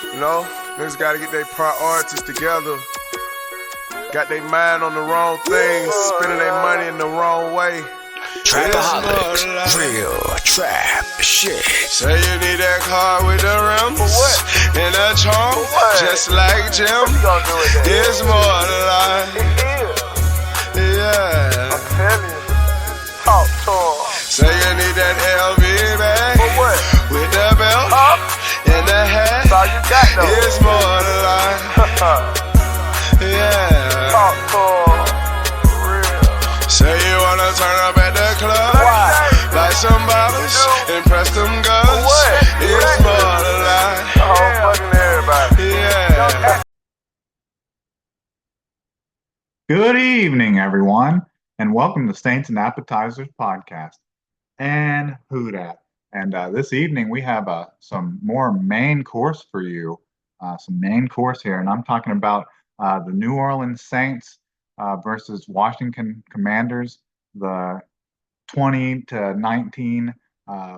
You know, niggas gotta get their priorities together. Got their mind on the wrong things, spending their money in the wrong way. Trapaholics, real trap shit. Say you need that car with the rims and a trunk, just like Jim. It's more to life. Yeah. I'm telling you. Talk to him. Say you need that LV bag with the belt and the hat. That's all you got though. It's more to life. Yeah. Talk to him. Real. Say you wanna turn up at the club, buy some bottles, impress them girls. It's more to life. Fucking everybody. Yeah. Good evening, everyone, and welcome to Saints and Appetizers podcast. And who dat? And this evening we have some more main course for you, some main course here, and I'm talking about the New Orleans Saints versus Washington Commanders, the 20-19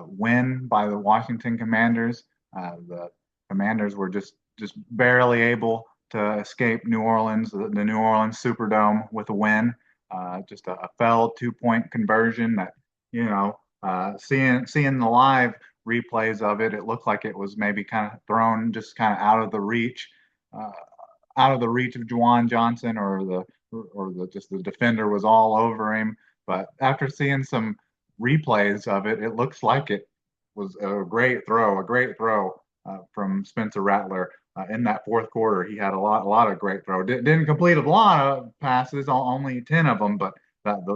win by the Washington Commanders. The Commanders were just barely able to escape New Orleans, the New Orleans Superdome, with a win. Just a fell 2-point conversion that, seeing the live replays of it, it looked like it was maybe kind of thrown just kind of out of the reach of Juwan Johnson, or the defender was all over him. But after seeing some replays of it, it looks like it was a great throw from Spencer Rattler. In that fourth quarter, he had a lot of great throw. Didn't complete a lot of passes, only 10 of them, but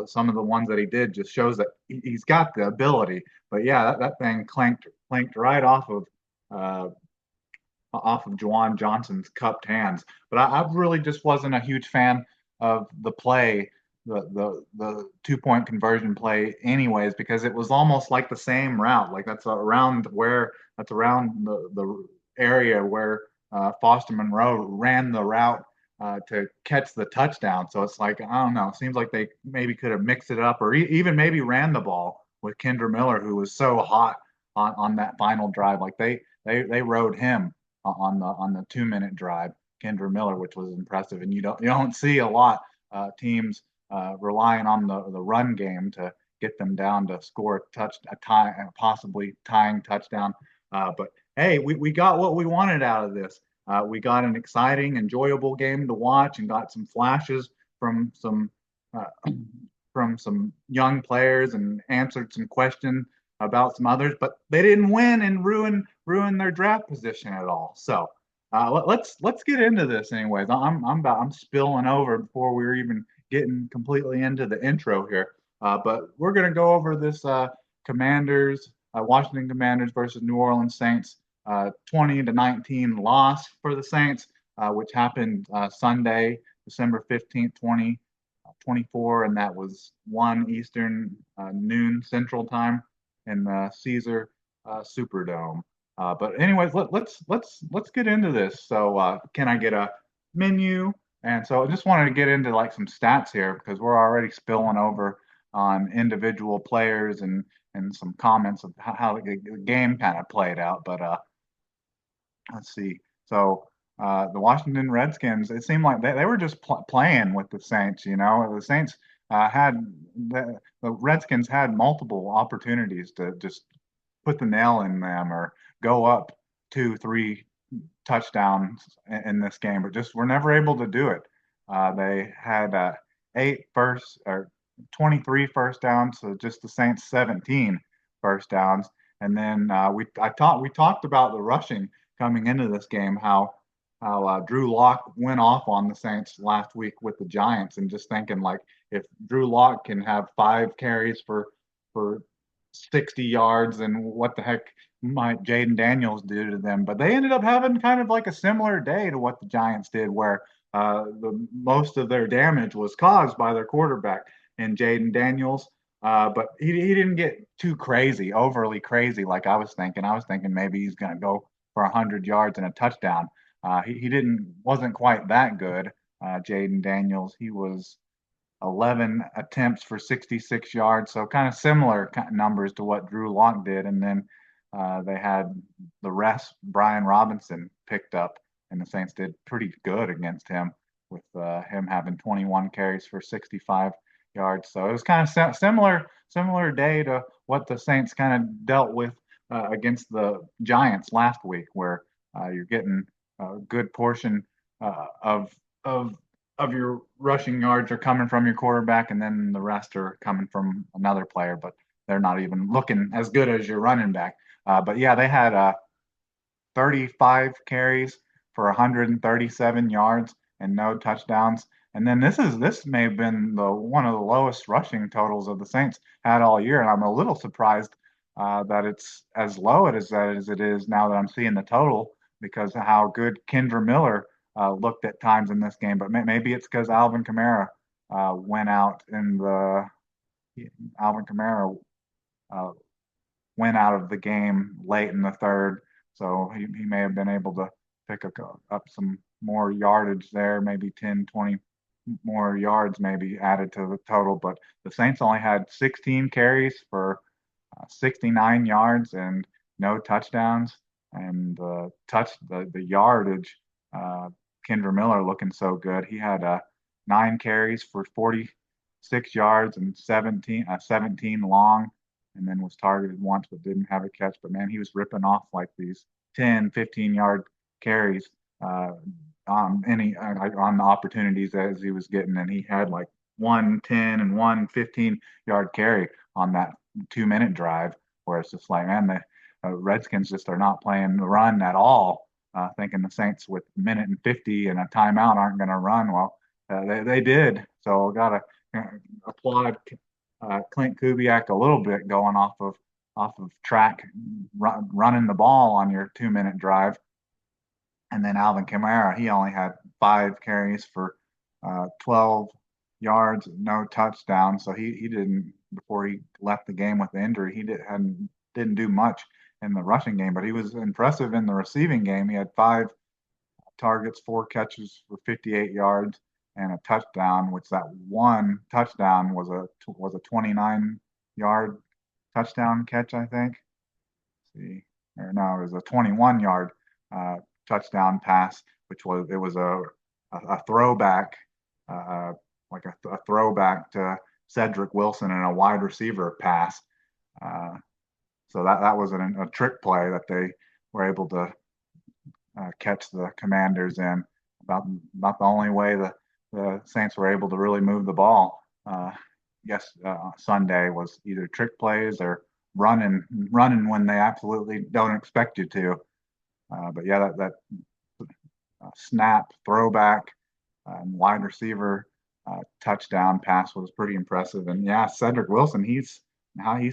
some of the ones that he did just shows that he's got the ability. But yeah, that thing clanked right off of Juwan Johnson's cupped hands. But I really just wasn't a huge fan of the play, the 2-point conversion play, anyways, because it was almost like the same route. Like that's around the area where Foster Monroe ran the route to catch the touchdown. So it's like, I don't know, it seems like they maybe could have mixed it up, or even maybe ran the ball with Kendra Miller, who was so hot on that final drive. Like they rode him on the 2-minute drive, Kendra Miller, which was impressive. And you don't see a lot teams relying on the run game to get them down to score possibly tying touchdown. But hey, we got what we wanted out of this. We got an exciting, enjoyable game to watch, and got some flashes from some young players, and answered some questions about some others. But they didn't win and ruin their draft position at all. So let's get into this, anyways. I'm spilling over before we're even getting completely into the intro here. But we're gonna go over this Washington Commanders versus New Orleans Saints 20-19 loss for the Saints, which happened Sunday, December 15th, 2024, and that was 1 Eastern, noon Central Time in the Caesar Superdome. But anyways, let's get into this. So can I get a menu? And so I just wanted to get into like some stats here, because we're already spilling over on individual players and some comments of how the game kind of played out. But let's see. So the Washington Redskins, it seemed like they were just playing with the Saints. The Saints had the Redskins had multiple opportunities to just put the nail in them, or go up 2-3 touchdowns in this game, but just were never able to do it. They had 23 first downs, so just the Saints 17 first downs. And then we talked about the rushing coming into this game, how Drew Lock went off on the Saints last week with the Giants, and just thinking, like, if Drew Lock can have 5 carries for 60 yards, then what the heck might Jaden Daniels do to them? But they ended up having kind of like a similar day to what the Giants did, where the most of their damage was caused by their quarterback and Jaden Daniels. But he didn't get too overly crazy like I was thinking. I was thinking maybe he's going to go for 100 yards and a touchdown. He wasn't quite that good. Jaden Daniels, he was 11 attempts for 66 yards, so kind of similar numbers to what Drew Lock did. And then They had the rest, Brian Robinson picked up, and the Saints did pretty good against him with him having 21 carries for 65 yards. So it was kind of similar day to what the Saints kind of dealt with against the Giants last week, where you're getting a good portion of of of your rushing yards are coming from your quarterback, and then the rest are coming from another player, but they're not even looking as good as your running back. But yeah, they had 35 carries for 137 yards and no touchdowns. And then this may have been the one of the lowest rushing totals of the Saints had all year, and I'm a little surprised that it's as low as it is now that I'm seeing the total because of how good Kendra Miller looked at times in this game. But maybe it's because went out in the Alvin Kamara uh, went out of the game late in the third, so he may have been able to pick up some more yardage there, maybe 10, 20 more yards maybe added to the total. But the Saints only had 16 carries for 69 yards and no touchdowns. And the yardage, Kendra Miller looking so good. He had 9 carries for 46 yards and 17 long, and then was targeted once but didn't have a catch. But man, he was ripping off like these 10, 15-yard carries on the opportunities as he was getting, and he had like 110 and 115-yard carry on that 2-minute drive, where it's just like, man, the Redskins just are not playing the run at all. Thinking the Saints with a minute and 50 and a timeout aren't going to run. Well, they did. So got to applaud Clint Kubiak a little bit going off of track, running the ball on your 2-minute drive. And then Alvin Kamara, he only had 5 carries for 12 yards, no touchdown. So he didn't, before he left the game with the injury, didn't do much in the rushing game, but he was impressive in the receiving game. He had 5 targets, 4 catches for 58 yards and a touchdown, which that one touchdown was a 29-yard touchdown catch, I think. Let's see, or no, it was a 21-yard touchdown pass, which was a throwback, like a throwback to Cedric Wilson and a wide receiver pass. So that was a trick play that they were able to catch the Commanders in. About the only way the Saints were able to really move the ball. Sunday was either trick plays or running when they absolutely don't expect you to. But yeah, that snap, throwback, wide receiver touchdown pass was pretty impressive. And yeah, Cedric Wilson, he's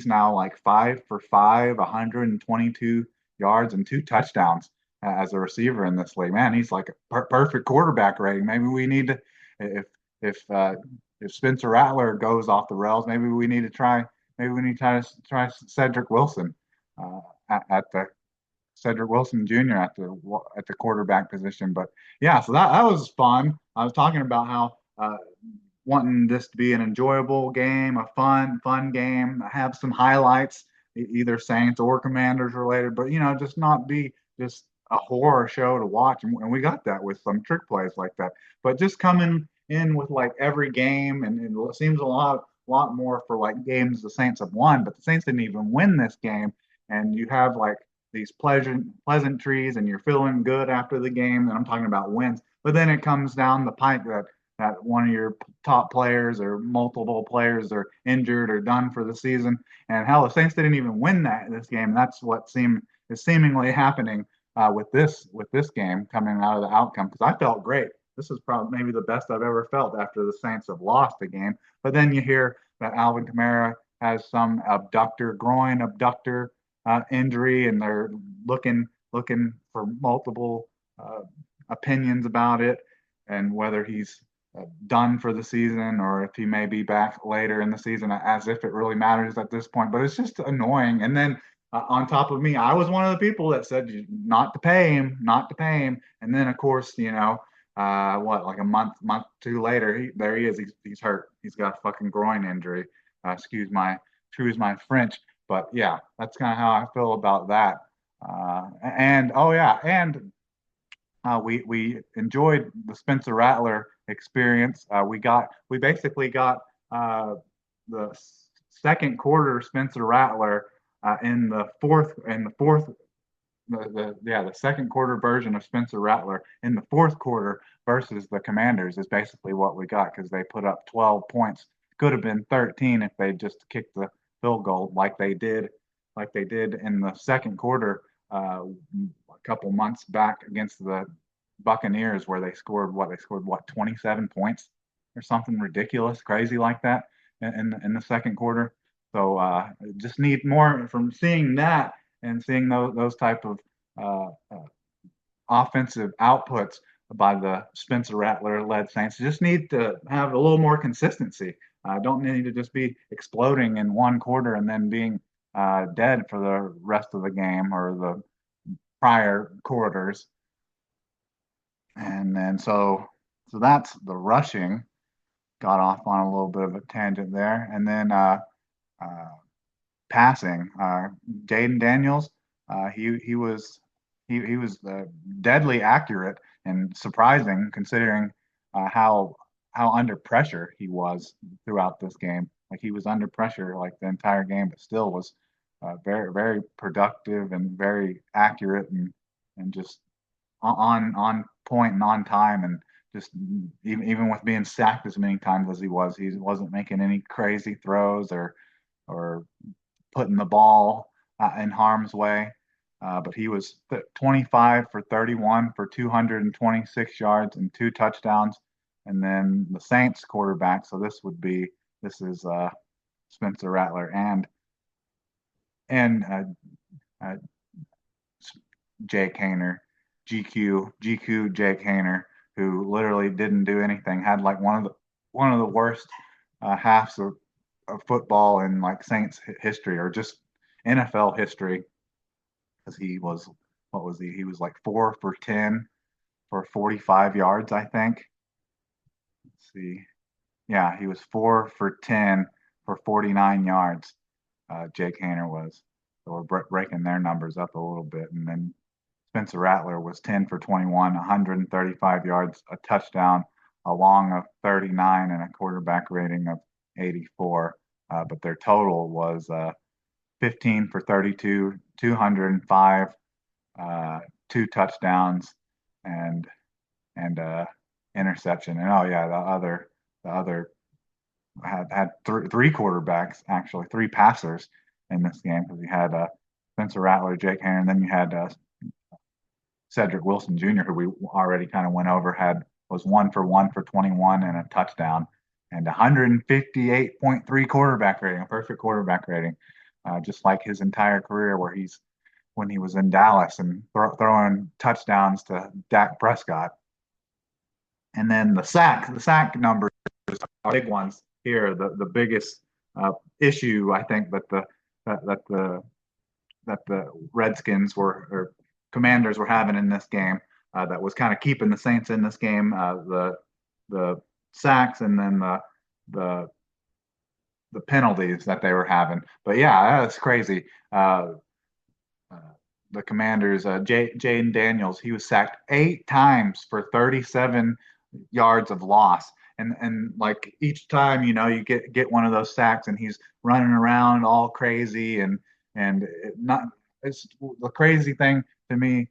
now like 5 for 5, 122 yards and 2 touchdowns as a receiver in this league. Man, he's like a perfect quarterback rating. Maybe we need to, if Spencer Rattler goes off the rails, maybe we need to try try Cedric Wilson at the Cedric Wilson Jr. at the quarterback position. But yeah, so that was fun. I was talking about how wanting this to be an enjoyable game, a fun game, have some highlights, either Saints or Commanders related, but just not be just a horror show to watch. And we got that with some trick plays like that. But just coming in with like every game, and it seems a lot more for like games the Saints have won, but the Saints didn't even win this game. And you have like these pleasantries, and you're feeling good after the game. And I'm talking about wins, but then it comes down the pike that one of your top players or multiple players are injured or done for the season. And hell, the Saints didn't even win this game. That's what is seemingly happening with this game coming out of the outcome. Because I felt great. This is probably maybe the best I've ever felt after the Saints have lost a game. But then you hear that Alvin Kamara has some groin abductor injury, and they're looking for multiple opinions about it and whether he's done for the season or if he may be back later in the season, as if it really matters at this point. But it's just annoying. And then on top of me, I was one of the people that said not to pay him. And then of course, like a month two later, there he is. He's hurt. He's got a fucking groin injury. Excuse my French. But yeah, that's kind of how I feel about that. And oh yeah, and we enjoyed the Spencer Rattler experience. We basically got the second quarter Spencer Rattler in the second quarter version of Spencer Rattler in the fourth quarter versus the Commanders is basically what we got because they put up 12 points. Could have been 13 if they just kicked the field goal like they did in the second quarter a couple months back against the Buccaneers, where they scored what 27 points or something ridiculous, crazy like that in the second quarter. So just need more from seeing that and seeing those type of uh, uh, offensive outputs by the Spencer Rattler led Saints. Just need to have a little more consistency. Don't need to just be exploding in one quarter and then being dead for the rest of the game or the prior quarters. And then so that's the rushing. Got off on a little bit of a tangent there, and then uh, passing. Jaden Daniels, he was deadly accurate and surprising considering how under pressure he was throughout this game. Like he was under pressure like the entire game, but still was very productive and very accurate and just on point and on time and just even with being sacked as many times as he wasn't making any crazy throws or putting the ball in harm's way. But he was 25 for 31 for 226 yards and two touchdowns. And then the Saints quarterback. So this is Spencer Rattler and Jake Hayner, GQ Jake Hayner, who literally didn't do anything. Had like one of the worst halves of football in like Saints history or just NFL history because he was what was he? He was like 4 for 10 for 45 yards, I think. Let's see. Yeah, he was 4 for 10 for 49 yards. Jake Hayner was. So we're breaking their numbers up a little bit, and then Spencer Rattler was 10 for 21, 135 yards, a touchdown, a long of 39, and a quarterback rating of 84. But their total was 15 for 32, 205, two touchdowns, and interception. And oh yeah, the other had three quarterbacks actually, three passers in this game because you had Spencer Rattler, Jake Hayner, and then you had Cedric Wilson Jr., who we already kind of went over, was 1 for 21 and a touchdown and 158.3 quarterback rating, a perfect quarterback rating, just like his entire career when he was in Dallas and throwing touchdowns to Dak Prescott. And then the sack numbers are big ones here. The biggest issue I think that the Redskins or Commanders were having in this game that was kind of keeping the Saints in this game. The sacks and then the the penalties that they were having. But yeah, that's crazy. Uh, the Commanders, Jaden Daniels, he was sacked 8 times for 37 yards of loss. And like each time, you get one of those sacks, and he's running around all crazy and not. It's the crazy thing to me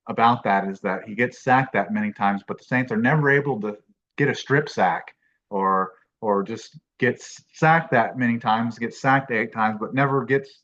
about that is that he gets sacked that many times, but the Saints are never able to get a strip sack or just gets sacked that many times, gets sacked 8 times, but never gets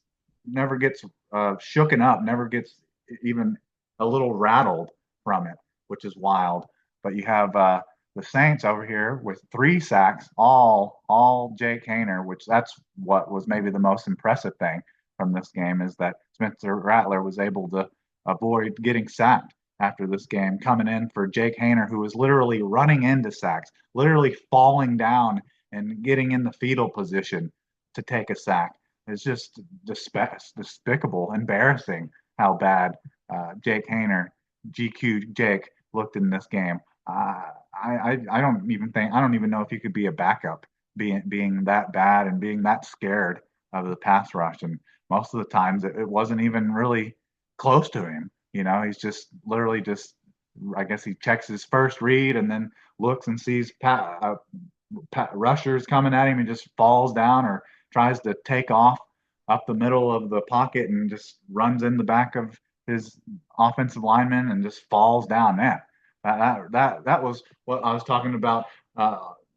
shooken up, never gets even a little rattled from it, which is wild. But you have the Saints over here with 3 sacks, all Jake Hayner, which that's what was maybe the most impressive thing from this game is that Spencer Rattler was able to avoid getting sacked after this game, coming in for Jake Hayner, who was literally running into sacks, literally falling down and getting in the fetal position to take a sack. It's just despicable, embarrassing how bad Jake Hayner, GQ Jake, looked in this game. I don't even know if you could be a backup being that bad and being that scared of the pass rush, and most of the times it wasn't even really close to him. He's just literally just, I guess he checks his first read and then looks and sees rushers coming at him and just falls down or tries to take off up the middle of the pocket and just runs in the back of his offensive lineman and just falls down. Man, that was what I was talking about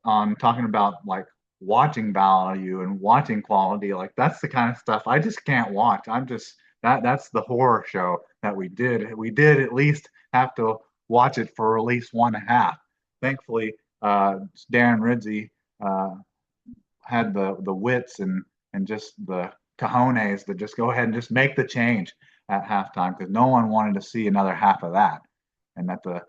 on talking about like watching value and watching quality. Like that's the kind of stuff I just can't watch. I'm just that's the horror show that we did. We did at least have to watch it for at least 1.5. Thankfully, Darren Ridley had the wits and just the cojones to just go ahead and just make the change at halftime because no one wanted to see another half of that, and that the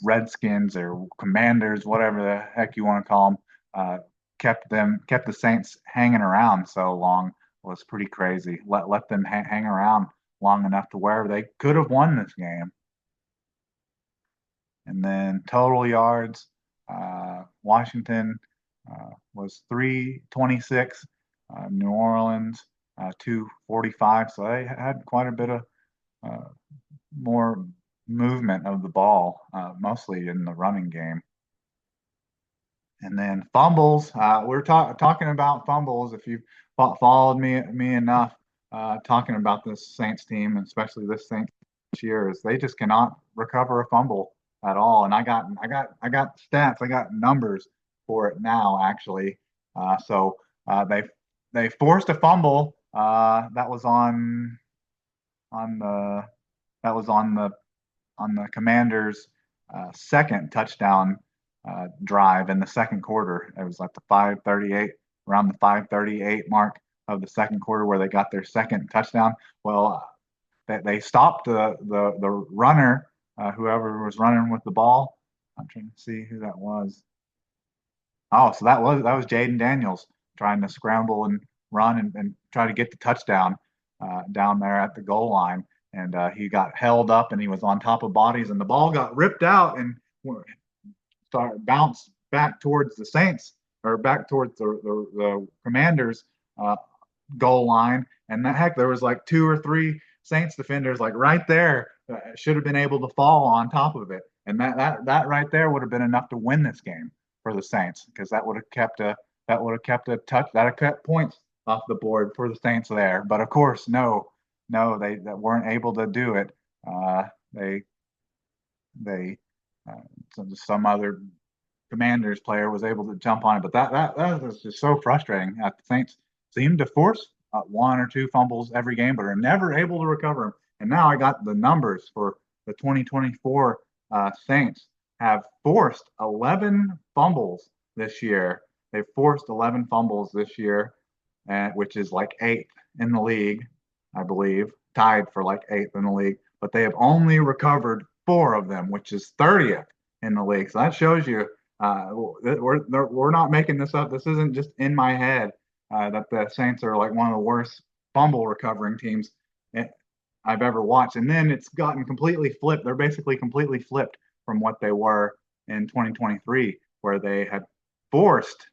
Redskins or Commanders, whatever the heck you want to call them, kept the Saints hanging around so long was pretty crazy. Let them hang around long enough to where they could have won this game. And then total yards, Washington was 326, New Orleans 245. So they had quite a bit of more movement of the ball, mostly in the running game. And then fumbles, we're talking about fumbles. If you've followed me enough, talking about this Saints team, and especially this Saints year, is they just cannot recover a fumble at all. And I got stats, I got numbers for it now actually. So they forced a fumble that was on the Commanders' second touchdown drive in the second quarter. It was like around the 5:38 mark of the second quarter where they got their second touchdown. Well, they stopped the runner, whoever was running with the ball. I'm trying to see who that was. Oh, so that was Jaden Daniels trying to scramble and run and try to get the touchdown down there at the goal line. And he got held up and he was on top of bodies and the ball got ripped out and bounced back towards the Saints or back towards the Commanders goal line. And there was like 2 or 3 Saints defenders like right there should have been able to fall on top of it. And that right there would have been enough to win this game for the Saints because that would have kept points off the board for the Saints there. But of course, no, they weren't able to do it. Some other Commanders player was able to jump on it, but that was just so frustrating. The Saints seem to force 1 or 2 fumbles every game, but are never able to recover them. And now I got the numbers for the 2024 Saints have forced 11 fumbles this year. They've forced 11 fumbles this year, which is like 8th in the league, I believe, tied for like 8th in the league. But they have only recovered 4 of them, which is 30th in the league. So that shows you we're not making this up. This isn't just in my head that the Saints are like one of the worst fumble recovering teams I've ever watched. And then it's gotten completely flipped. They're basically completely flipped from what they were in 2023, where they had forced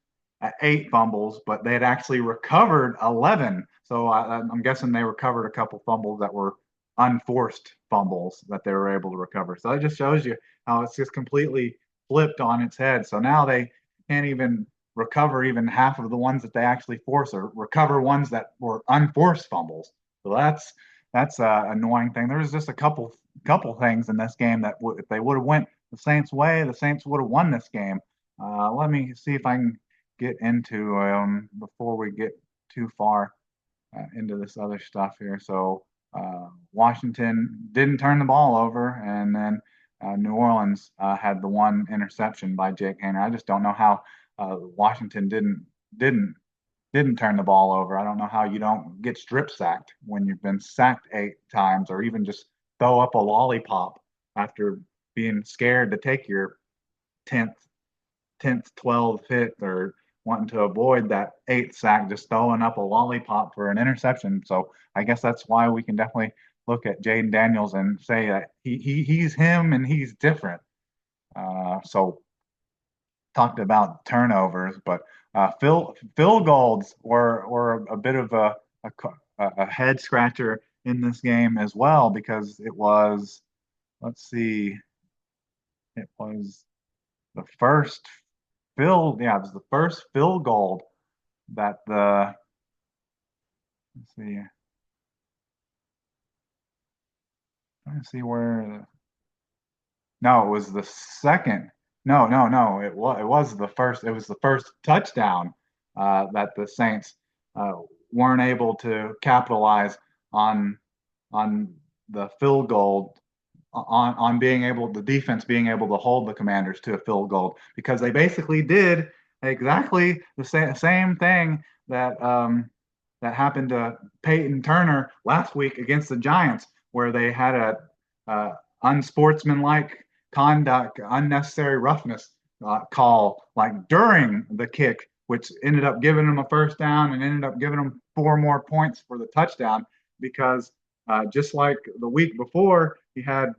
8 fumbles, but they had actually recovered 11. So I'm guessing they recovered a couple fumbles that were unforced fumbles that they were able to recover. So it just shows you how it's just completely flipped on its head. So now they can't even recover even half of the ones that they actually force or recover ones that were unforced fumbles. So that's an annoying thing. There's just a couple things in this game that if they would have went the Saints' way, the Saints would have won this game. Let me see if I can get into before we get too far into this other stuff here. So Washington didn't turn the ball over, and then New Orleans had the 1 interception by Jake Haener. I just don't know how Washington didn't turn the ball over. I don't know how you don't get strip sacked when you've been sacked 8 times, or even just throw up a lollipop after being scared to take your 10th, 12th hit, or wanting to avoid that 8th sack, just throwing up a lollipop for an interception. So I guess that's why we can definitely look at Jaden Daniels and say that he's him and he's different. So talked about turnovers, but Field goals were a bit of a head scratcher in this game as well because it was, let's see, it was the first it was the first field goal that let's see, trying to see where, no, it was the second. No, no, no. It was the first touchdown that the Saints uh, weren't able to capitalize on on the field goal on being able the defense being able to hold the Commanders to a field goal because they basically did exactly the same thing that happened to Peyton Turner last week against the Giants, where they had a unsportsmanlike conduct, unnecessary roughness call like during the kick, which ended up giving them a first down and ended up giving them 4 more points for the touchdown because just like the week before, he had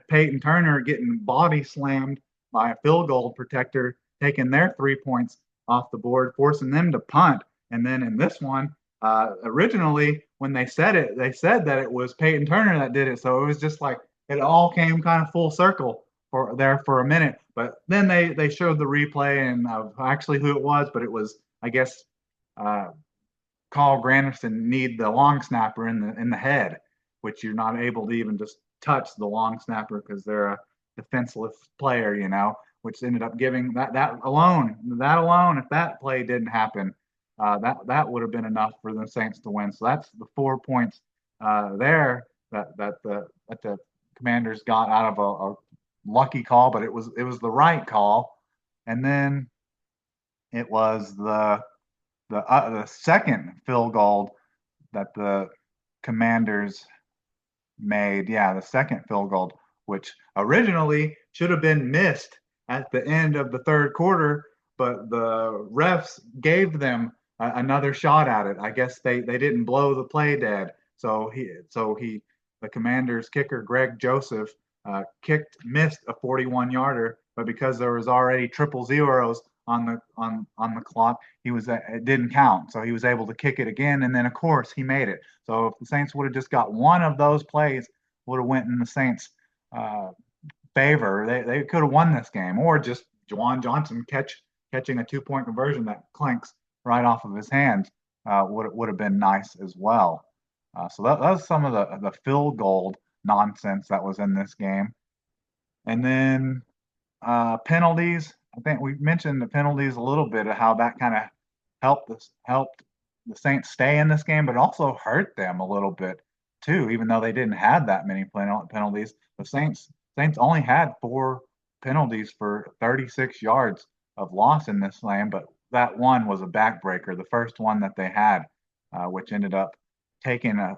Peyton Turner getting body slammed by a field goal protector, taking their 3 points off the board, forcing them to punt. And then in this one, originally when they said it, they said that it was Peyton Turner that did it. So it was just like it all came kind of full circle for a minute. But then they showed the replay and of actually who it was, but it was, I guess, uh, Carl Granderson need the long snapper in the head, which you're not able to even just touch the long snapper because they're a defenseless player, which ended up giving that alone, if that play didn't happen, that would have been enough for the Saints to win. So that's the 4 points there that the Commanders got out of a lucky call, but it was the right call, and then it was the second field goal that the Commanders made. Yeah, the second field goal, which originally should have been missed at the end of the third quarter, but the refs gave them another shot at it. I guess they didn't blow the play dead. The Commanders kicker Greg Joseph missed a 41-yarder, but because there was already triple zeros on the clock, it didn't count. So he was able to kick it again, and then of course he made it. So if the Saints would have just got one of those plays, would have went in the Saints' uh, favor. They could have won this game, or just Juwan Johnson catching a 2-point conversion that clanks right off of his hands would have been nice as well. So that was some of the field goal nonsense that was in this game, and then penalties. I think we mentioned the penalties a little bit of how that kind of helped the Saints stay in this game, but also hurt them a little bit too. Even though they didn't have that many penalties, the Saints only had 4 penalties for 36 yards of loss in this game, but that one was a backbreaker, the first one that they had, which ended up taking a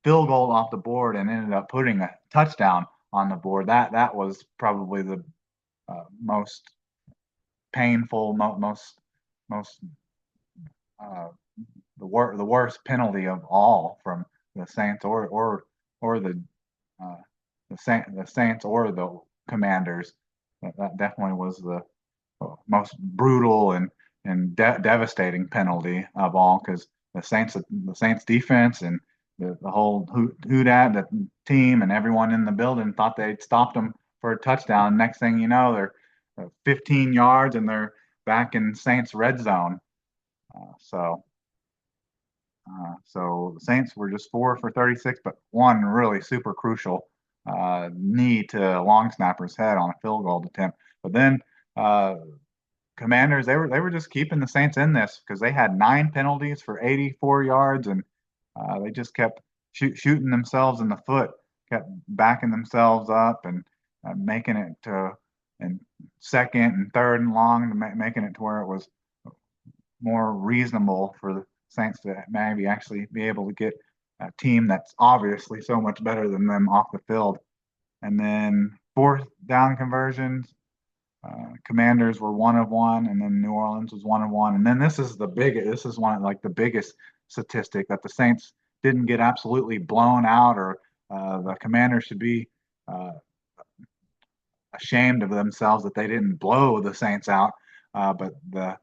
field goal off the board and ended up putting a touchdown on the board. That was probably the most painful, most the worst penalty of all from the Saints or the Saints or the Commanders. That definitely was the most brutal and devastating penalty of all because the Saints defense and the whole Houdat, the team and everyone in the building thought they'd stopped them for a touchdown. Next thing you know, they're 15 yards and they're back in Saints red zone. So the Saints were just 4 for 36, but one really super crucial knee to long snapper's head on a field goal attempt. But then Commanders, they were just keeping the Saints in this because they had 9 penalties for 84 yards, and they just kept shooting themselves in the foot, kept backing themselves up and making it to and second and third and long, making it to where it was more reasonable for the Saints to maybe actually be able to get a team that's obviously so much better than them off the field. And then fourth down conversions, Commanders were 1 of 1, and then New Orleans was 1 of 1. And then this is one of like the biggest statistic that the Saints didn't get absolutely blown out, or the Commanders should be ashamed of themselves that they didn't blow the Saints out. But the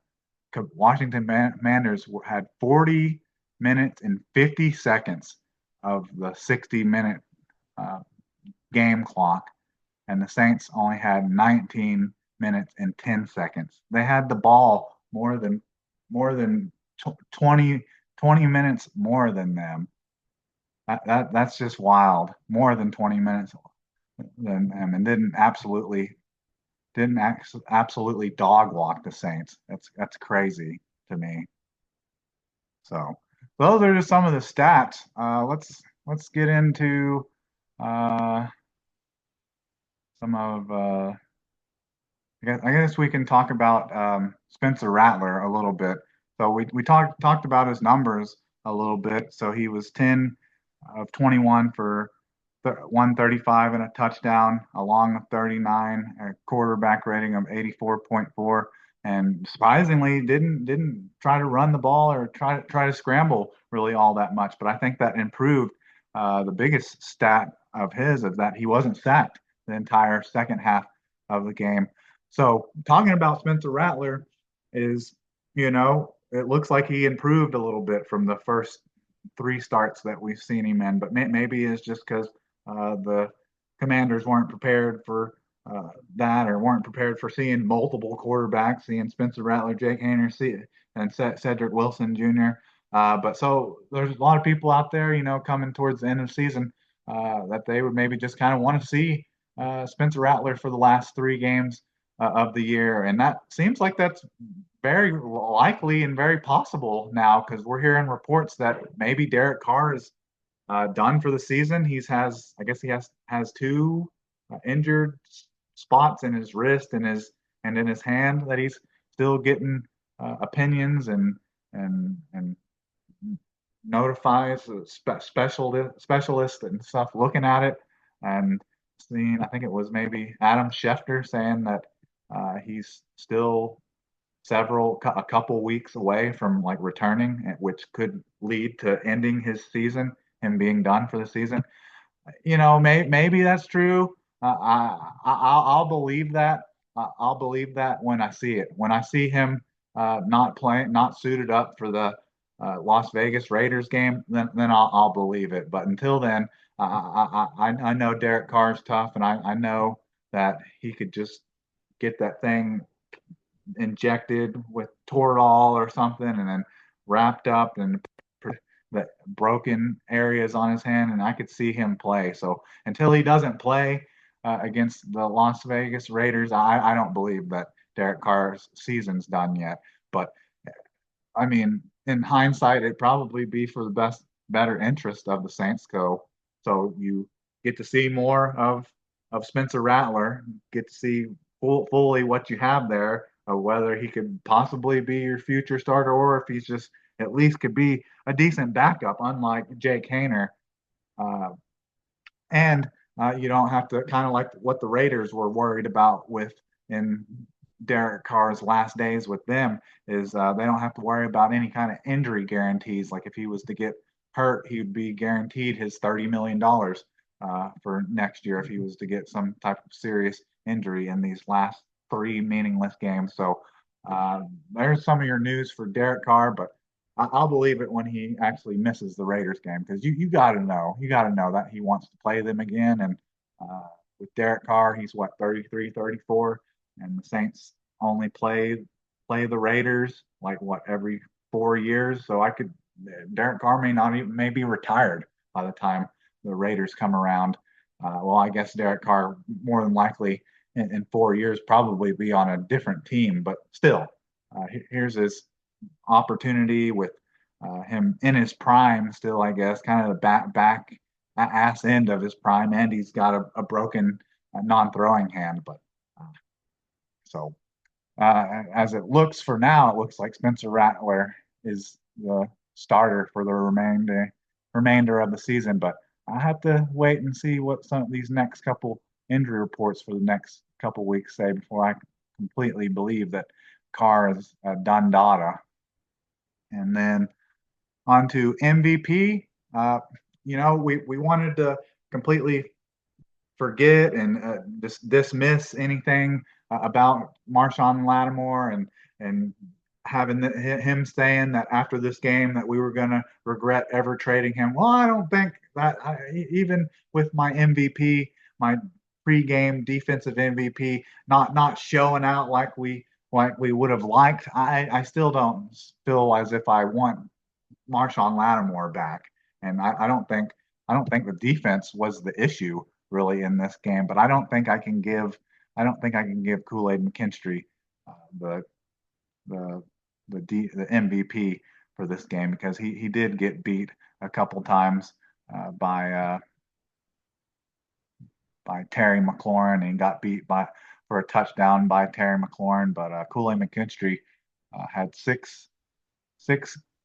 Washington Commanders had 40 minutes and 50 seconds of the 60-minute game clock, and the Saints only had 19 minutes and 10 seconds. They had the ball more than 20 minutes more than them. That's just wild. More than 20 minutes than them, and didn't absolutely dog walk the Saints. That's crazy to me. So those are just some of the stats. Let's get into some of I guess we can talk about Spencer Rattler a little bit. So we talked about his numbers a little bit. So he was 10 of 21 for 135 and a touchdown, along with 39, a quarterback rating of 84.4, and surprisingly didn't try to run the ball or try to scramble really all that much. But I think that improved. The biggest stat of his is that he wasn't sacked the entire second half of the game. So talking about Spencer Rattler is, it looks like he improved a little bit from the first three starts that we've seen him in, but maybe it's just because the Commanders weren't prepared for that, or weren't prepared for seeing multiple quarterbacks, seeing Spencer Rattler, Jake Hayner, and Cedric Wilson Jr. But so there's a lot of people out there, coming towards the end of the season that they would maybe just kind of want to see Spencer Rattler for the last three games of the year. And that seems like that's very likely and very possible now, because we're hearing reports that maybe Derek Carr is done for the season. I guess he has two injured spots in his wrist and in his hand that he's still getting opinions and notifies specialists and stuff looking at it, and seeing, I think it was maybe Adam Schefter saying that he's still a couple weeks away from like returning, which could lead to ending his season, him being done for the season. Maybe that's true. I'll believe that. I'll believe that when I see it. When I see him not suited up for the Las Vegas Raiders game, then I'll believe it. But until then, I know Derek Carr's tough, and I know that he could just get that thing injected with Toradol or something, and then wrapped up and the broken areas on his hand, and I could see him play. So until he doesn't play against the Las Vegas Raiders, I don't believe that Derek Carr's season's done yet. But I mean, in hindsight, it'd probably be for the better interest of the Saints. So you get to see more of Spencer Rattler, get to see fully what you have there, of whether he could possibly be your future starter, or if he's just at least could be a decent backup, unlike Jake Hayner. And you don't have to, kind of like what the Raiders were worried about in Derek Carr's last days with them, is they don't have to worry about any kind of injury guarantees. Like if he was to get hurt, he would be guaranteed his $30 million for next year if he was to get some type of serious injury in these last three meaningless games. So there's some of your news for Derek Carr, but I'll believe it when he actually misses the Raiders game, because you got to know that he wants to play them again. And with Derek Carr, he's what, 33, 34, and the Saints only play the Raiders like what, every 4 years. So Derek Carr may be retired by the time the Raiders come around. Well, I guess Derek Carr more than likely in 4 years probably be on a different team, but still, here's his opportunity with him in his prime still, I guess, kind of the back ass end of his prime, and he's got a broken non-throwing hand. But so as it looks for now, it looks like Spencer Rattler is the starter for the remainder of the season. But I have to wait and see what some of these next couple injury reports for the next couple weeks say before I completely believe that Carr is a done data. And then on to MVP. We wanted to completely forget and dismiss anything about Marshawn Lattimore and having him saying that after this game that we were going to regret ever trading him. Well, I don't think that even with my MVP, my pregame defensive MVP, not showing out like we would have liked. I still don't feel as if I want Marshawn Lattimore back, and I don't think the defense was the issue really in this game. But I don't think I can give Kool-Aid McKinstry the the the MVP for this game because he did get beat a couple times uh, by uh, by Terry McLaurin and got beat by for a touchdown by Terry McLaurin. But Kool-Aid McKinstry had six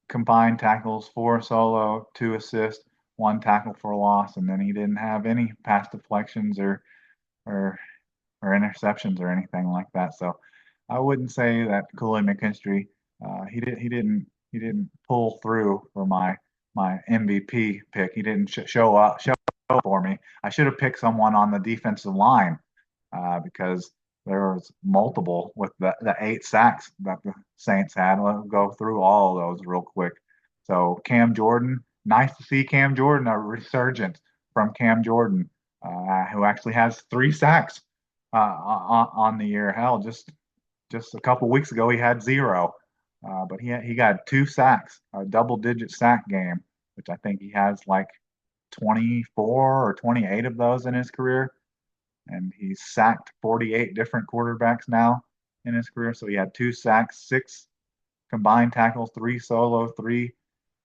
combined tackles, four solo, two assists, one tackle for loss, and then he didn't have any pass deflections or or interceptions or anything like that. So I wouldn't say that Kool-Aid McKinstry he didn't pull through for my MVP pick. He didn't show up for me. I should have picked someone on the defensive line because there was multiple with the 8 sacks that the Saints had. We'll go through all of those real quick. So Cam Jordan, nice to see Cam Jordan, a resurgence from Cam Jordan, who actually has 3 sacks on the year. Hell, just a couple weeks ago he had 0, but he got 2 sacks, a double-digit sack game, which I think he has like 24 or 28 of those in his career, and he's sacked 48 different quarterbacks now in his career. So he had 2 sacks, 6 combined tackles, 3 solo, 3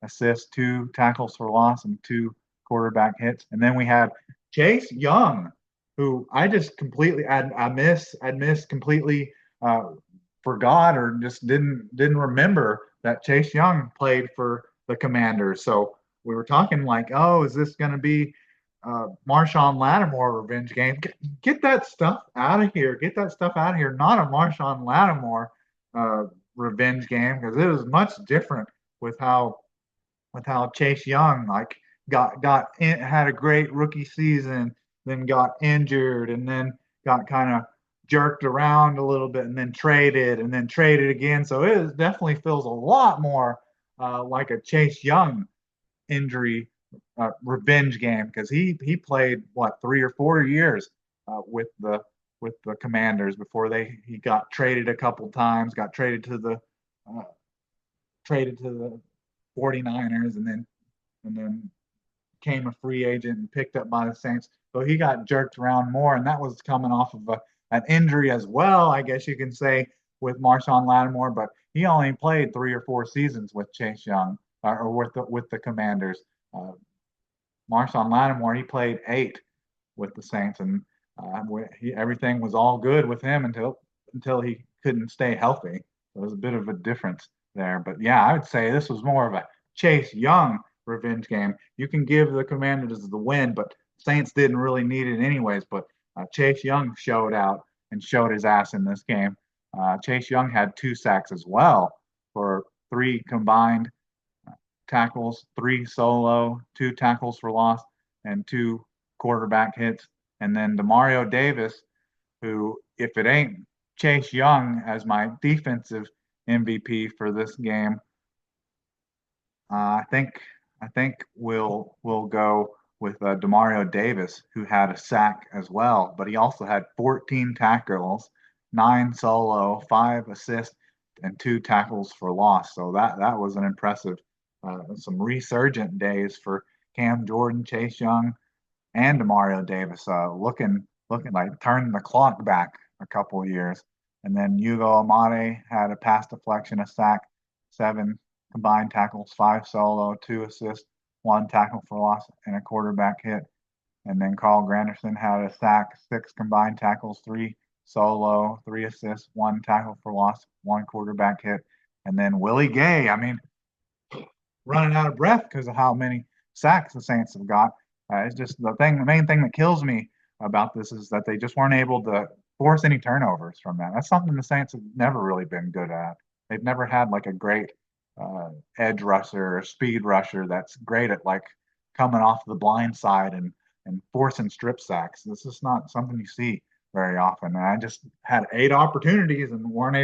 assists, 2 tackles for loss, and 2 quarterback hits. And then we had Chase Young, who I just completely I miss completely forgot or just didn't remember that Chase Young played for the Commanders. So we were talking like, oh, is this going to be Marshawn Lattimore revenge game? Get that stuff out of here. Get that stuff out of here. Not a Marshawn Lattimore revenge game because it was much different with how Chase Young like had a great rookie season, then got injured, and then got kind of jerked around a little bit, and then traded again. So definitely feels a lot more like a Chase Young injury revenge game because he played what 3 or 4 years with the Commanders before he got traded a couple times, got uh, traded to the 49ers, and then became a free agent and picked up by the Saints. So he got jerked around more, and that was coming off of an injury as well, I guess you can say, with Marshawn Lattimore. But he only played 3 or 4 seasons with Chase Young or with the Commanders. Uh, Marshawn Lattimore, he played 8 with the Saints, and everything was all good with him until he couldn't stay healthy. So it was a bit of a difference there. But yeah, I would say this was more of a Chase Young revenge game. You can give the Commanders the win, but Saints didn't really need it anyways. But Chase Young showed out and showed his ass in this game. Chase Young had 2 sacks as well for 3 combined tackles, 3 solo, 2 tackles for loss, and 2 quarterback hits. And then Demario Davis, who, if it ain't Chase Young as my defensive MVP for this game, I think we'll go with Demario Davis, who had a sack as well, but he also had 14 tackles, 9 solo, 5 assists, and 2 tackles for loss. So that was an impressive, some resurgent days for Cam Jordan, Chase Young, and Demario Davis, looking like turning the clock back a couple of years. And then Hugo Amade had a pass deflection, a sack, 7 combined tackles, 5 solo, 2 assists, 1 tackle for loss, and a quarterback hit. And then Carl Granderson had a sack, 6 combined tackles, 3 solo, 3 assists, 1 tackle for loss, 1 quarterback hit. And then Willie Gay, I mean, running out of breath because of how many sacks the Saints have got. It's just the main thing that kills me about this is that they just weren't able to force any turnovers from that. That's something the Saints have never really been good at. They've never had like a great edge rusher or speed rusher that's great at like coming off the blind side and forcing strip sacks. This is not something you see very often. And I just had 8 opportunities and weren't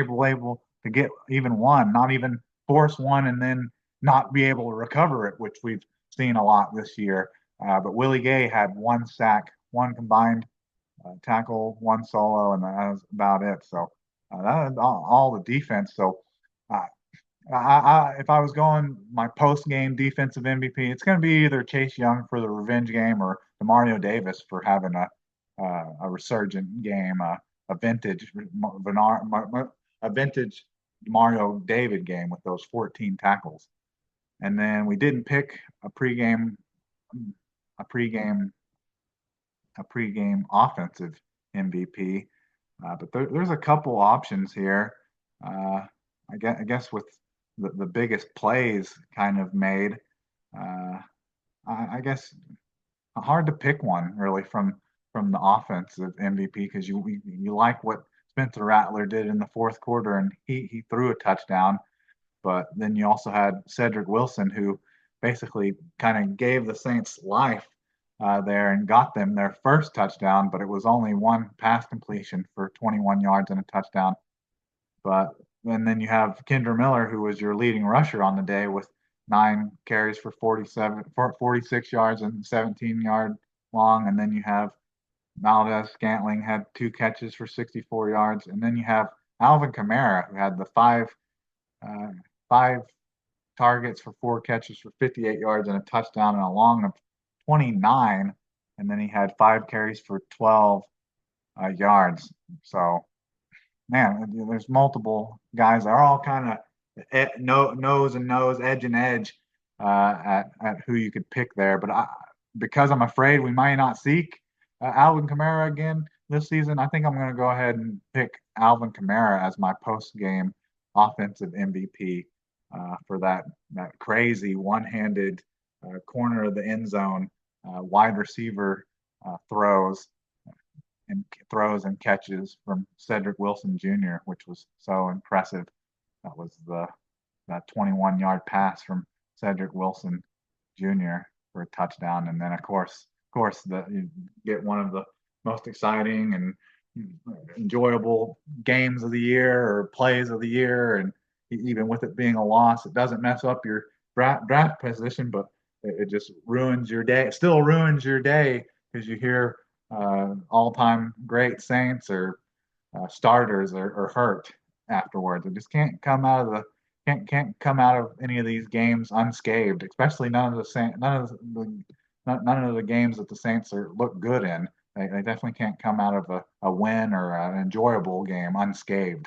to get even one, not even force one and then not be able to recover it, which we've seen a lot this year. But Willie Gay had one sack, one combined tackle, one solo, and that was about it. So that was all the defense. So uh, if I was going my post game defensive MVP, it's going to be either Chase Young for the revenge game or Demario Davis for having a resurgent game, a vintage a vintage Mario David game with those 14 tackles. And then we didn't pick a pregame a pregame offensive MVP. But there's a couple options here. I guess with the biggest plays kind of made, uh, I guess hard to pick one really from the offensive MVP because you like what Spencer Rattler did in the fourth quarter and he threw a touchdown, but then you also had Cedric Wilson who basically kind of gave the Saints life there and got them their first touchdown, but it was only one pass completion for 21 yards and a touchdown. But and then you have Kendra Miller, who was your leading rusher on the day with 9 carries for 46 yards and 17-yard long. And then you have Valdez Scantling had 2 catches for 64 yards. And then you have Alvin Kamara, who had the five targets for 4 catches for 58 yards and a touchdown and a long of 29. And then he had 5 carries for 12 yards. So, man, there's multiple guys that are all kind of nose and nose, edge and edge at who you could pick there. But because I'm afraid we might not seek Alvin Kamara again this season, I think I'm going to go ahead and pick Alvin Kamara as my post-game offensive MVP for that crazy one-handed corner of the end zone wide receiver throws and catches from Cedric Wilson Jr., which was so impressive. That was that 21-yard pass from Cedric Wilson Jr. for a touchdown, and then of course you get one of the most exciting and enjoyable games of the year or plays of the year, and even with it being a loss, it doesn't mess up your draft position, but it just ruins your day. It still ruins your day because you hear all-time great Saints or starters are hurt afterwards. It just can't come out of can't come out of any of these games unscathed. Especially none of the games that the Saints look good in. They definitely can't come out of a win or an enjoyable game unscathed.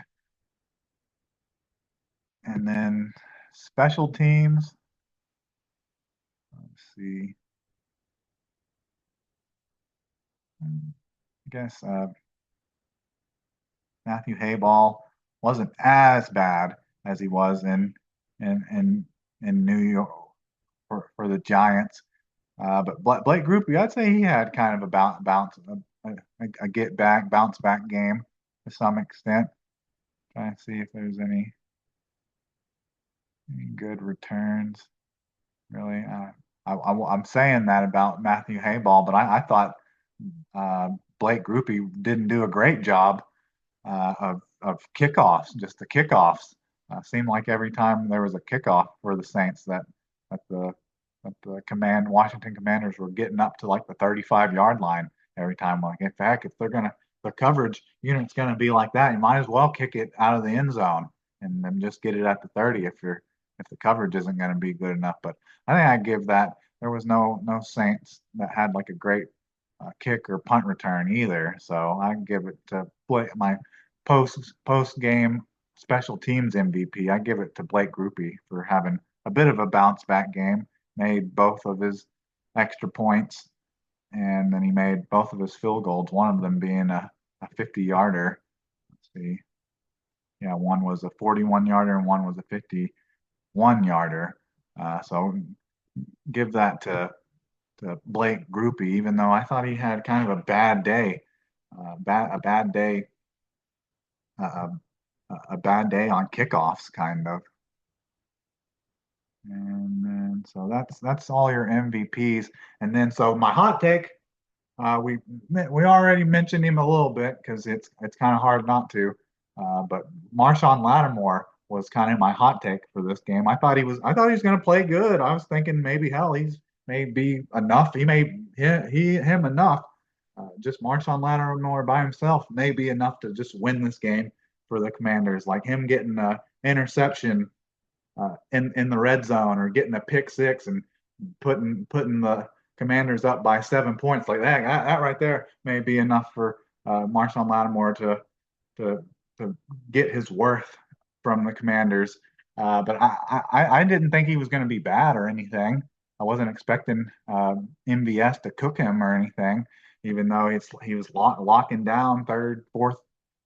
And then special teams. Let's see. I guess Matthew Hayball wasn't as bad as he was in New York for the Giants. But Blake Grupe, I'd say he had kind of a bounce back game to some extent. Trying to see if there's any good returns. Really, I'm saying that about Matthew Hayball, but I thought Blake Grupe didn't do a great job of kickoffs. Just the kickoffs seemed like every time there was a kickoff for the Saints that the Washington Commanders were getting up to like the 35-yard line every time. Like, in fact, if the coverage unit's gonna be like that, you might as well kick it out of the end zone and then just get it at the 30 if the coverage isn't going to be good enough. But I think I give that there was no Saints that had like a great kick or punt return either. So I give it to my post game special teams MVP. I give it to Blake Grupe for having a bit of a bounce back game. Made both of his extra points, and then he made both of his field goals. One of them being a 50-yarder. Let's see. Yeah, one was a 41-yarder and one was a 51-yarder. So give that to Blake Grupe, even though I thought he had kind of a bad day, a bad day on kickoffs, kind of. And then so that's all your MVPs. And then so my hot take, we already mentioned him a little bit because it's kind of hard not to. But Marshawn Lattimore was kind of my hot take for this game. I thought he was going to play good. I was thinking maybe hell he's may be enough. He may him enough. Just Marshawn Lattimore by himself may be enough to just win this game for the Commanders. Like him getting an interception in the red zone or getting a pick six and putting the Commanders up by 7 points like that right there may be enough for Marshawn Lattimore to to get his worth from the Commanders. But I didn't think he was going to be bad or anything. I wasn't expecting MVS to cook him or anything, even though he was locking down third, fourth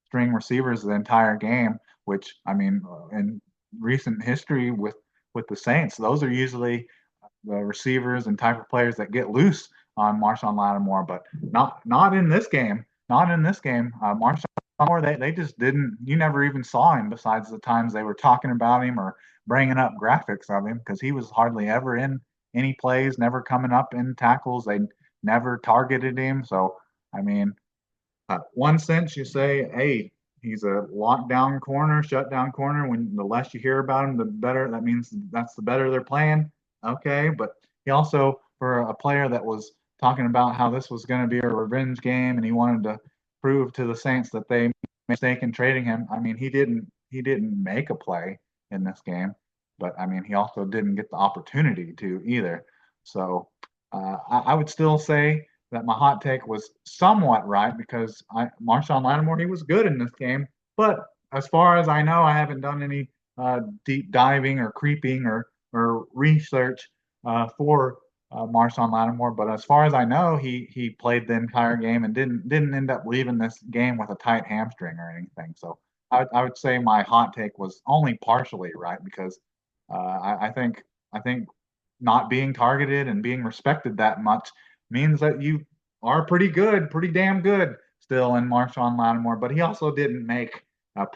string receivers the entire game. Which I mean, in recent history with the Saints, those are usually the receivers and type of players that get loose on Marshawn Lattimore, but not in this game. Not in this game. Marshawn Lattimore, they just didn't. You never even saw him besides the times they were talking about him or bringing up graphics of him because he was hardly ever in any plays, never coming up in tackles. They never targeted him. So I mean, one sense you say, hey, he's a lockdown corner, shutdown corner. When the less you hear about him, the better. That means that's the better they're playing. Okay, but he also, for a player that was talking about how this was going to be a revenge game and he wanted to prove to the Saints that they made a mistake in trading him. I mean, he didn't make a play in this game, but I mean, he also didn't get the opportunity to either. So I would still say that my hot take was somewhat right because Marshawn Lattimore, he was good in this game, but as far as I know, I haven't done any deep diving or creeping or research for Marshawn Lattimore. But as far as I know, he played the entire game and didn't end up leaving this game with a tight hamstring or anything. So I would say my hot take was only partially right because I think not being targeted and being respected that much means that you are pretty good, pretty damn good still in Marshawn Lattimore. But he also didn't make a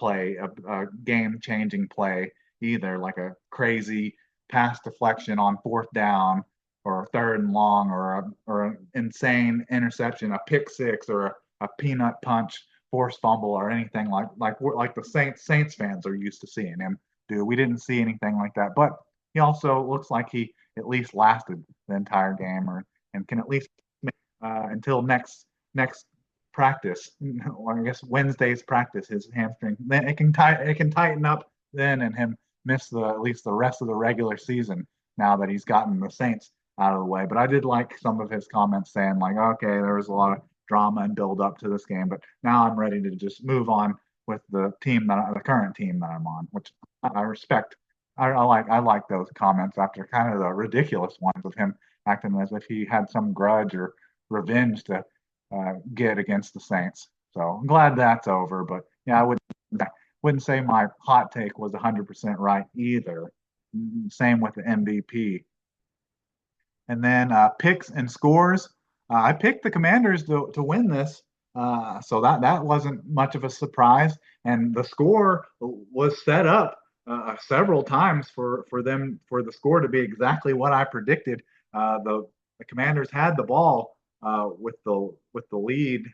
game-changing play either, like a crazy pass deflection on fourth down or third and long or an insane interception, a pick six or a peanut punch, forced fumble or anything like the Saints fans are used to seeing him do. We didn't see anything like that, but he also looks like he at least lasted the entire game or and can at least until next practice, or I guess Wednesday's practice, his hamstring. Then it can tighten up then and him miss at least the rest of the regular season now that he's gotten the Saints out of the way. But I did like some of his comments saying like, okay, there was a lot of drama and build up to this game, but now I'm ready to just move on with the current team that I'm on, which I respect. I like those comments after kind of the ridiculous ones of him acting as if he had some grudge or revenge to get against the Saints. So I'm glad that's over. But yeah, wouldn't say my hot take was 100% right either. Same with the MVP. And then picks and scores. I picked the Commanders to win this, so that wasn't much of a surprise. And the score was set up several times for the score to be exactly what I predicted. The Commanders had the ball with the lead,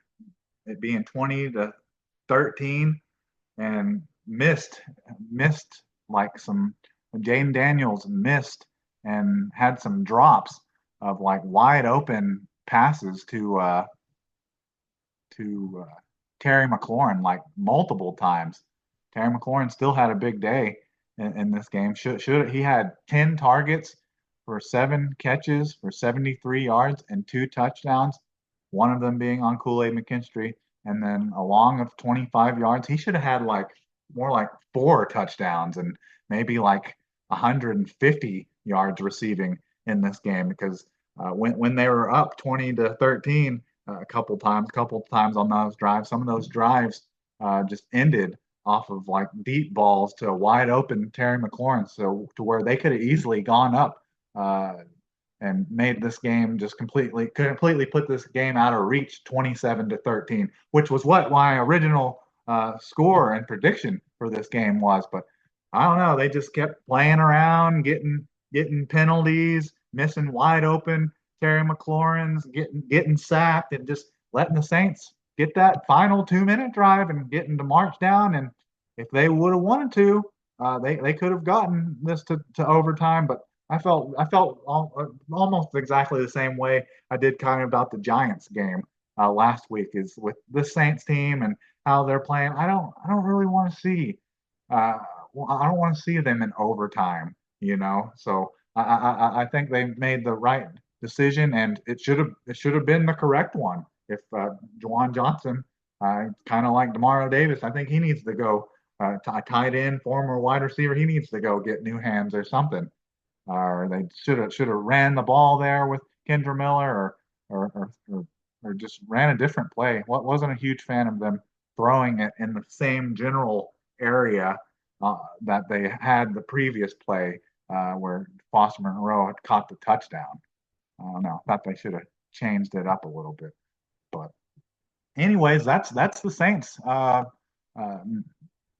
it being 20-13, and missed like some. Jane Daniels missed and had some drops of like wide open passes to Terry McLaurin like multiple times. Terry McLaurin still had a big day in this game. Should he had 10 targets for 7 catches for 73 yards and 2 touchdowns, one of them being on Kool-Aid McKinstry, and then a long of 25 yards. He should have had like more like 4 touchdowns and maybe like 150 yards receiving in this game because when they were up 20-13 a couple times on those drives, some of those drives just ended off of like deep balls to a wide open Terry McLaurin, so to where they could have easily gone up and made this game just completely put this game out of reach, 27-13, which was what my original score and prediction for this game was. But I don't know, they just kept playing around, getting penalties, missing wide open Terry McLaurin's, getting sacked, and just letting the Saints get that final 2-minute drive and getting to march down and if they would have wanted to, they could have gotten this to overtime. But I felt almost exactly the same way I did kind of about the Giants game last week, is with the Saints team and how they're playing. I don't really want to see uh, I don't want to see them in overtime, you know. So I think they made the right decision, and it should have been the correct one. If Juwan Johnson, kind of like Demario Davis, I think he needs to go tight end, former wide receiver. He needs to go get new hands or something. Or they should have ran the ball there with Kendra Miller, or just ran a different play. Wasn't a huge fan of them throwing it in the same general area that they had the previous play where Foster Monroe had caught the touchdown. I don't know. I thought they should have changed it up a little bit. But anyways, that's the Saints. Uh,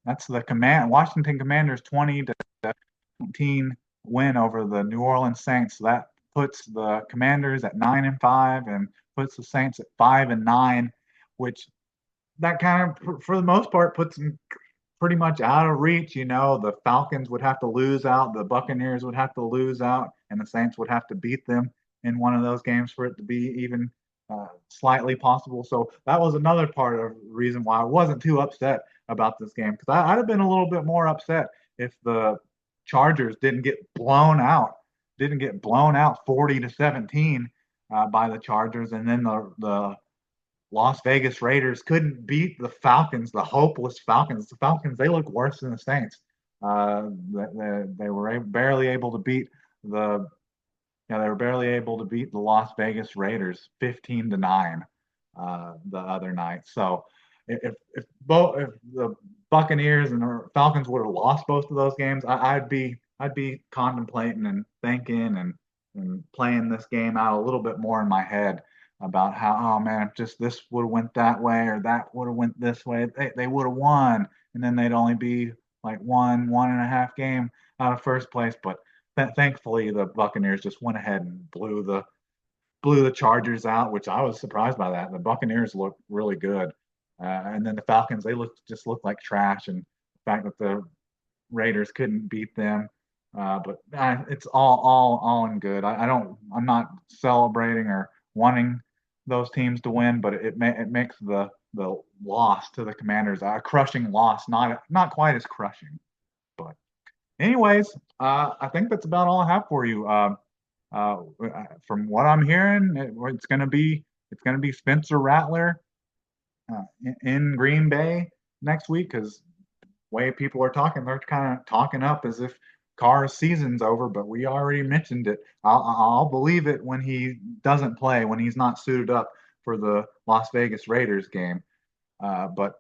that's the Washington Commanders 20-19 win over the New Orleans Saints. That puts the Commanders at 9-5 and puts the Saints at 5-9, which that kind of, for the most part, puts them pretty much out of reach. You know, the Falcons would have to lose out, the Buccaneers would have to lose out, and the Saints would have to beat them in one of those games for it to be even slightly possible. So that was another part of the reason why I wasn't too upset about this game, because I'd have been a little bit more upset if the Chargers didn't get blown out 40-17 by the Chargers, and then the Las Vegas Raiders couldn't beat the Falcons, the hopeless Falcons. The Falcons, they look worse than the Saints. They were barely able to beat the yeah, they were barely able to beat the Las Vegas Raiders 15-9 the other night. So if the Buccaneers and the Falcons would have lost both of those games, I'd be contemplating and thinking and playing this game out a little bit more in my head about how, oh man, if just this would have went that way or that would have went this way, they would have won, and then they'd only be like one and a half game out of first place. But thankfully, the Buccaneers just went ahead and blew the Chargers out, which I was surprised by that. The Buccaneers looked really good, and then the Falcons, they just looked like trash, and the fact that the Raiders couldn't beat them. But it's all in good. I'm not celebrating or wanting those teams to win, but it makes the loss to the Commanders a crushing loss, not quite as crushing. But anyways, I think that's about all I have for you. Uh, from what I'm hearing, it's gonna be Spencer Rattler in Green Bay next week, because way people are talking, they're kind of talking up as if Carr's season's over, but we already mentioned it. I'll believe it when he doesn't play, when he's not suited up for the Las Vegas Raiders game. Uh, but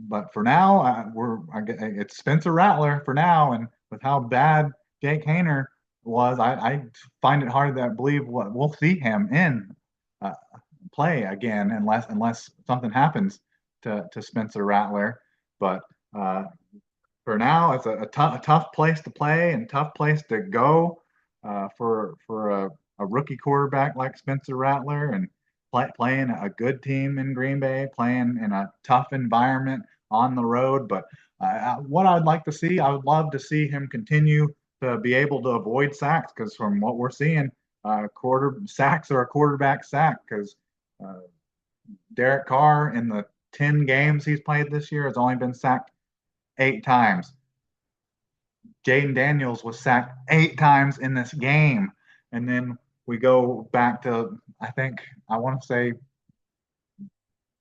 but for now, it's Spencer Rattler for now, and with how bad Jake Hayner was, I find it hard to believe what we'll see him in uh, play again, unless something happens to Spencer Rattler. But uh, for now, it's a tough place to play and tough place to go for a rookie quarterback like Spencer Rattler, and playing a good team in Green Bay, playing in a tough environment on the road. But what I'd like to see, I would love to see him continue to be able to avoid sacks, because from what we're seeing, quarter sacks are a quarterback sack, because uh, Derek Carr in the 10 games he's played this year has only been sacked 8 times. Jaden Daniels was sacked 8 times in this game. And then we go back to, I want to say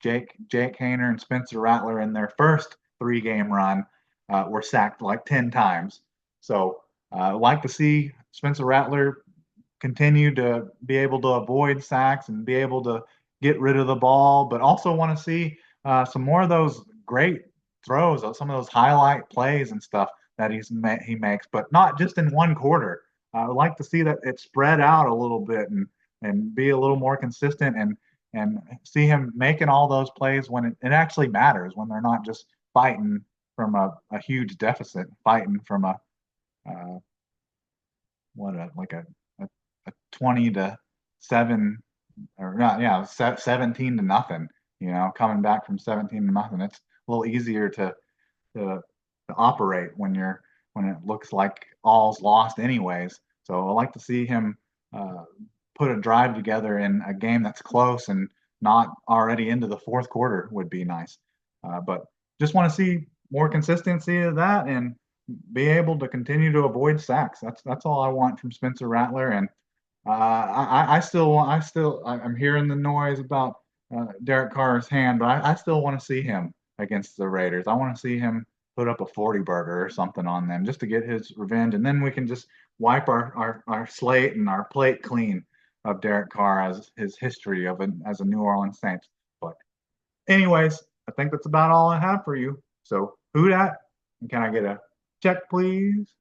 Jake Hayner and Spencer Rattler in their first 3-game run were sacked like 10 times. So I'd like to see Spencer Rattler continue to be able to avoid sacks and be able to get rid of the ball, but also want to see some more of those great throws, some of those highlight plays and stuff that he makes, but not just in one quarter. I would like to see that it spread out a little bit and be a little more consistent, and see him making all those plays when it actually matters, when they're not just fighting from a huge deficit, fighting from uh, a 20-7, or not, yeah, 17-0, coming back from 17-0. It's a little easier to to operate when it looks like all's lost anyways. So I like to see him put a drive together in a game that's close and not already into the fourth quarter would be nice. But just want to see more consistency of that and be able to continue to avoid sacks. That's all I want from Spencer Rattler. And I'm hearing the noise about Derek Carr's hand, but I still want to see him against the Raiders. I want to see him put up a 40 burger or something on them just to get his revenge, and then we can just wipe our slate and our plate clean of Derek Carr as his history as a New Orleans Saints. But anyways, I think that's about all I have for you. So who dat? And can I get a check, please?